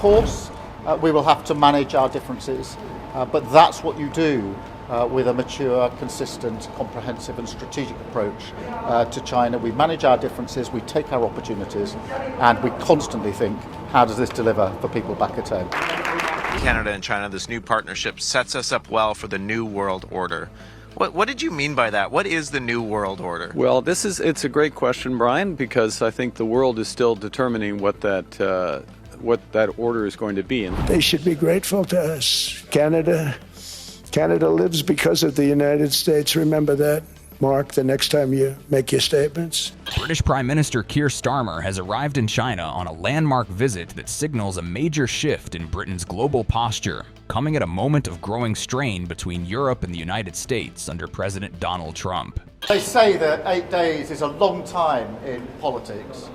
course, we will have to manage our differences, but that's what you do with a mature, consistent, comprehensive and strategic approach to China. We manage our differences, we take our opportunities, and we constantly think, how does this deliver for people back at home? Canada and China, this new partnership sets us up well for the new world order. What did you mean by that? What is the new world order? Well, it's a great question, Brian, because I think the world is still determining what that order is going to be. And they should be grateful to us. Canada lives because of the United States. Remember that, Mark, the next time you make your statements. British Prime Minister Keir Starmer has arrived in China on a landmark visit that signals a major shift in Britain's global posture, coming at a moment of growing strain between Europe and the United States under President Donald Trump. They say that 8 days is a long time in politics.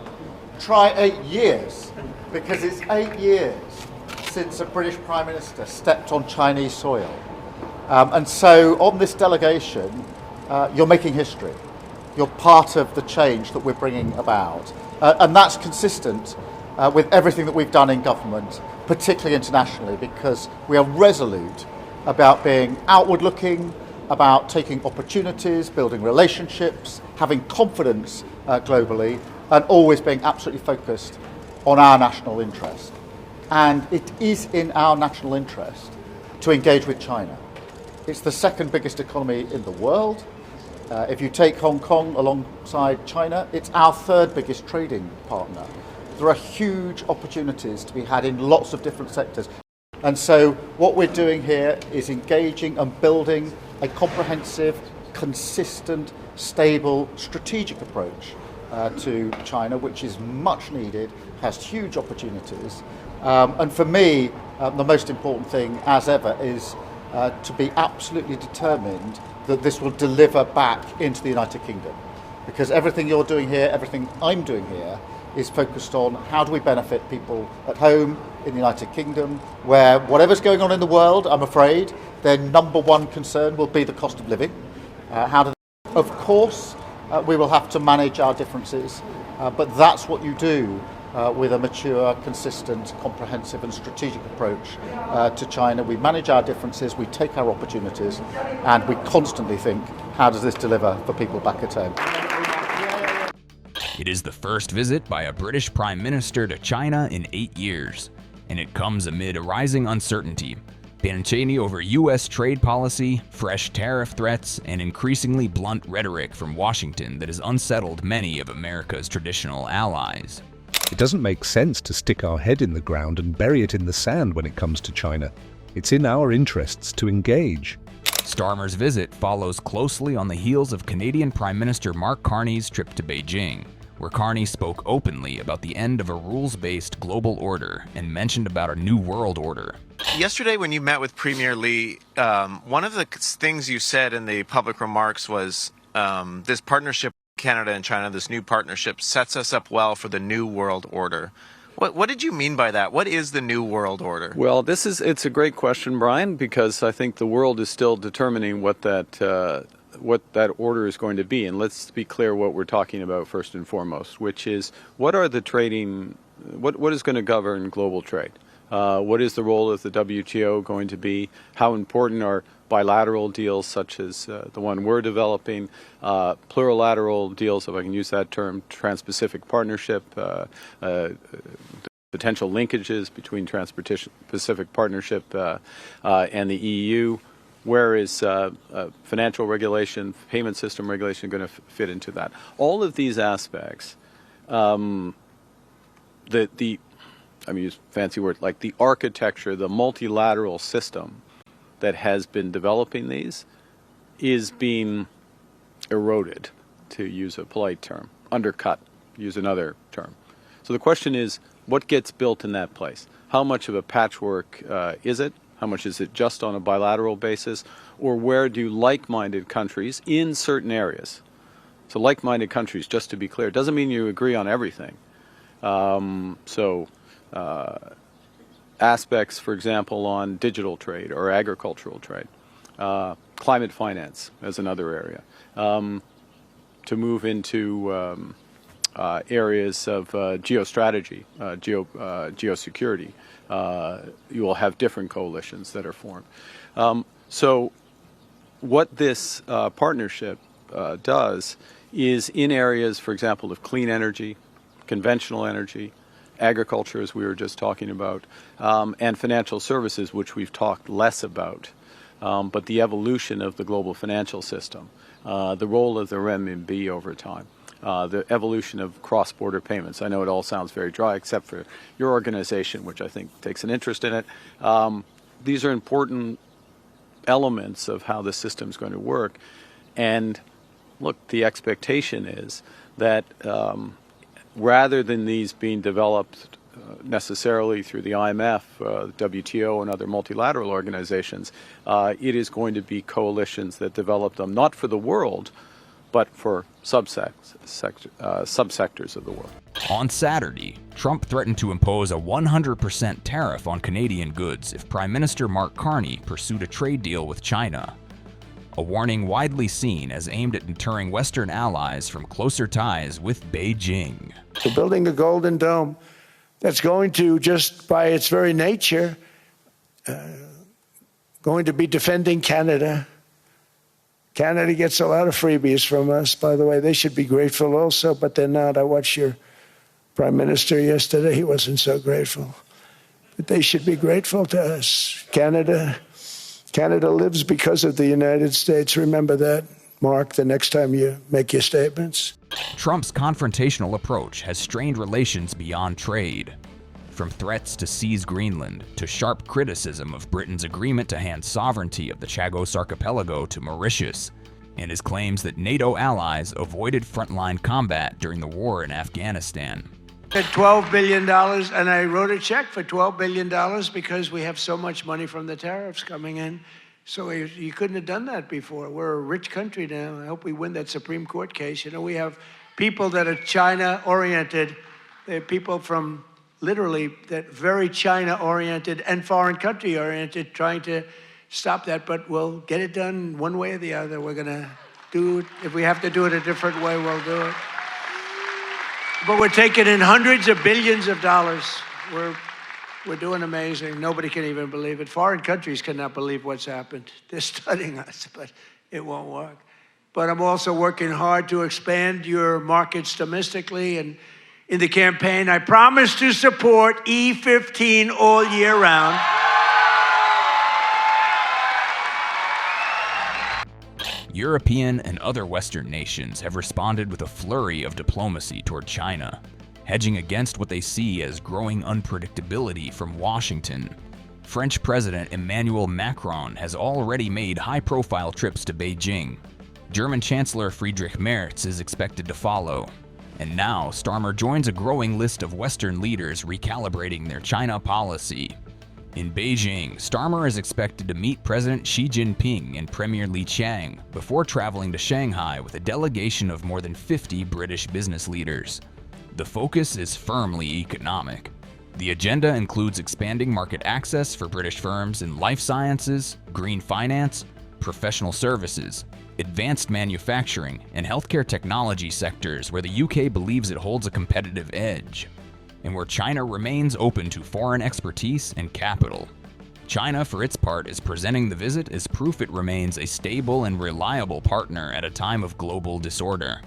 Try 8 years, because it's 8 years since a British Prime Minister stepped on Chinese soil. And so on this delegation, you're making history. You're part of the change that we're bringing about. And that's consistent with everything that we've done in government, particularly internationally, because we are resolute about being outward-looking, about taking opportunities, building relationships, having confidence globally, and always being absolutely focused on our national interest. And it is in our national interest to engage with China. It's the second biggest economy in the world. If you take Hong Kong alongside China, it's our third biggest trading partner. There are huge opportunities to be had in lots of different sectors. And so what we're doing here is engaging and building a comprehensive, consistent, stable, strategic approach to China, which is much needed, has huge opportunities. And for me, the most important thing, as ever, is to be absolutely determined that this will deliver back into the United Kingdom. Because everything you're doing here, everything I'm doing here, is focused on how do we benefit people at home in the United Kingdom, where whatever's going on in the world, I'm afraid, their number one concern will be the cost of living. Of course, we will have to manage our differences, but that's what you do with a mature, consistent, comprehensive and strategic approach to China. We manage our differences, we take our opportunities, and we constantly think, how does this deliver for people back at home? It is the first visit by a British Prime Minister to China in 8 years, and it comes amid a rising uncertainty, panicini over U.S. trade policy, fresh tariff threats, and increasingly blunt rhetoric from Washington that has unsettled many of America's traditional allies. It doesn't make sense to stick our head in the ground and bury it in the sand when it comes to China. It's in our interests to engage. Starmer's visit follows closely on the heels of Canadian Prime Minister Mark Carney's trip to Beijing, where Carney spoke openly about the end of a rules-based global order and mentioned about a new world order. Yesterday when you met with Premier Li, one of the things you said in the public remarks was this partnership Canada and China, this new partnership, sets us up well for the new world order. What did you mean by that? What is the new world order? Well, it's a great question, Brian, because I think the world is still determining what that order is going to be. And let's be clear what we're talking about first and foremost, which is what is going to govern global trade? What is the role of the WTO going to be? How important are bilateral deals such as the one we're developing, plurilateral deals, if I can use that term, Trans-Pacific Partnership, potential linkages between Trans-Pacific Partnership and the EU? Where is financial regulation, payment system regulation going to fit into that? All of these aspects, I mean, use a fancy word, like the architecture, the multilateral system that has been developing these is being eroded, to use a polite term, undercut, use another term. So the question is, what gets built in that place? How much of a patchwork is it? How much is it just on a bilateral basis? Or where do like-minded countries in certain areas? So like-minded countries, just to be clear, doesn't mean you agree on everything. Aspects, for example, on digital trade or agricultural trade, climate finance as another area, to move into areas of geostrategy, geosecurity. You will have different coalitions that are formed. So what this partnership does is in areas, for example, of clean energy, conventional energy, agriculture, as we were just talking about, and financial services, which we've talked less about, but the evolution of the global financial system, the role of the renminbi over time, the evolution of cross-border payments. I know it all sounds very dry, except for your organization, which I think takes an interest in it. These are important elements of how the system is going to work. And look, the expectation is that rather than these being developed necessarily through the IMF, WTO, and other multilateral organizations, it is going to be coalitions that develop them not for the world, but for subsectors of the world. On Saturday, Trump threatened to impose a 100% tariff on Canadian goods if Prime Minister Mark Carney pursued a trade deal with China. A warning widely seen as aimed at deterring Western allies from closer ties with Beijing. We're building a golden dome that's going to, just by its very nature, going to be defending Canada. Canada gets a lot of freebies from us, by the way. They should be grateful also, but they're not. I watched your Prime Minister yesterday. He wasn't so grateful. But they should be grateful to us. Canada lives because of the United States. Remember that, Mark, the next time you make your statements. Trump's confrontational approach has strained relations beyond trade. From threats to seize Greenland to sharp criticism of Britain's agreement to hand sovereignty of the Chagos Archipelago to Mauritius, and his claims that NATO allies avoided frontline combat during the war in Afghanistan. At $12 billion, and I wrote a check for $12 billion because we have so much money from the tariffs coming in. So you couldn't have done that before. We're a rich country now. I hope we win that Supreme Court case. You know, we have people that are China-oriented. They're people from literally that very China-oriented and foreign country-oriented trying to stop that, but we'll get it done one way or the other. We're going to do it. If we have to do it a different way, we'll do it. But we're taking in hundreds of billions of dollars. We're doing amazing. Nobody can even believe it. Foreign countries cannot believe what's happened. They're studying us, but it won't work. But I'm also working hard to expand your markets domestically, and in the campaign, I promise to support E15 all year round. European and other Western nations have responded with a flurry of diplomacy toward China, hedging against what they see as growing unpredictability from Washington. French President Emmanuel Macron has already made high-profile trips to Beijing. German Chancellor Friedrich Merz is expected to follow. And now, Starmer joins a growing list of Western leaders recalibrating their China policy. In Beijing, Starmer is expected to meet President Xi Jinping and Premier Li Qiang before traveling to Shanghai with a delegation of more than 50 British business leaders. The focus is firmly economic. The agenda includes expanding market access for British firms in life sciences, green finance, professional services, advanced manufacturing, and healthcare technology sectors where the UK believes it holds a competitive edge, and where China remains open to foreign expertise and capital. China, for its part, is presenting the visit as proof it remains a stable and reliable partner at a time of global disorder.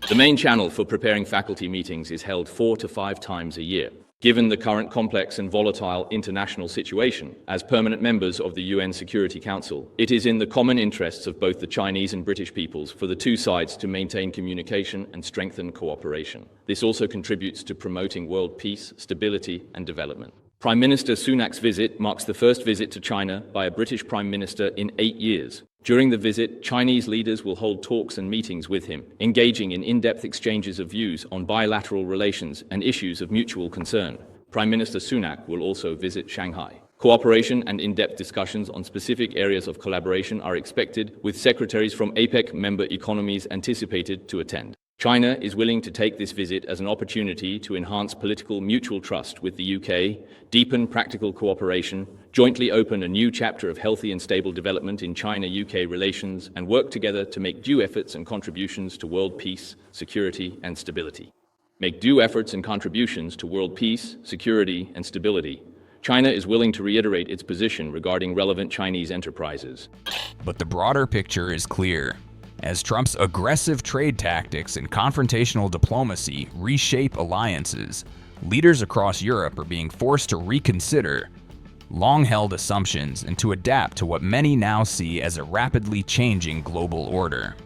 The main channel for preparing faculty meetings is held 4 to 5 times a year. Given the current complex and volatile international situation, as permanent members of the UN Security Council, it is in the common interests of both the Chinese and British peoples for the two sides to maintain communication and strengthen cooperation. This also contributes to promoting world peace, stability, and development. Prime Minister Sunak's visit marks the first visit to China by a British Prime Minister in 8 years. During the visit, Chinese leaders will hold talks and meetings with him, engaging in in-depth exchanges of views on bilateral relations and issues of mutual concern. Prime Minister Sunak will also visit Shanghai. Cooperation and in-depth discussions on specific areas of collaboration are expected, with secretaries from APEC member economies anticipated to attend. China is willing to take this visit as an opportunity to enhance political mutual trust with the UK, deepen practical cooperation, jointly open a new chapter of healthy and stable development in China-UK relations, and work together to make due efforts and contributions to world peace, security, and stability. make due efforts and contributions to world peace, security, and stability. China is willing to reiterate its position regarding relevant Chinese enterprises. But the broader picture is clear. As Trump's aggressive trade tactics and confrontational diplomacy reshape alliances, leaders across Europe are being forced to reconsider long-held assumptions and to adapt to what many now see as a rapidly changing global order.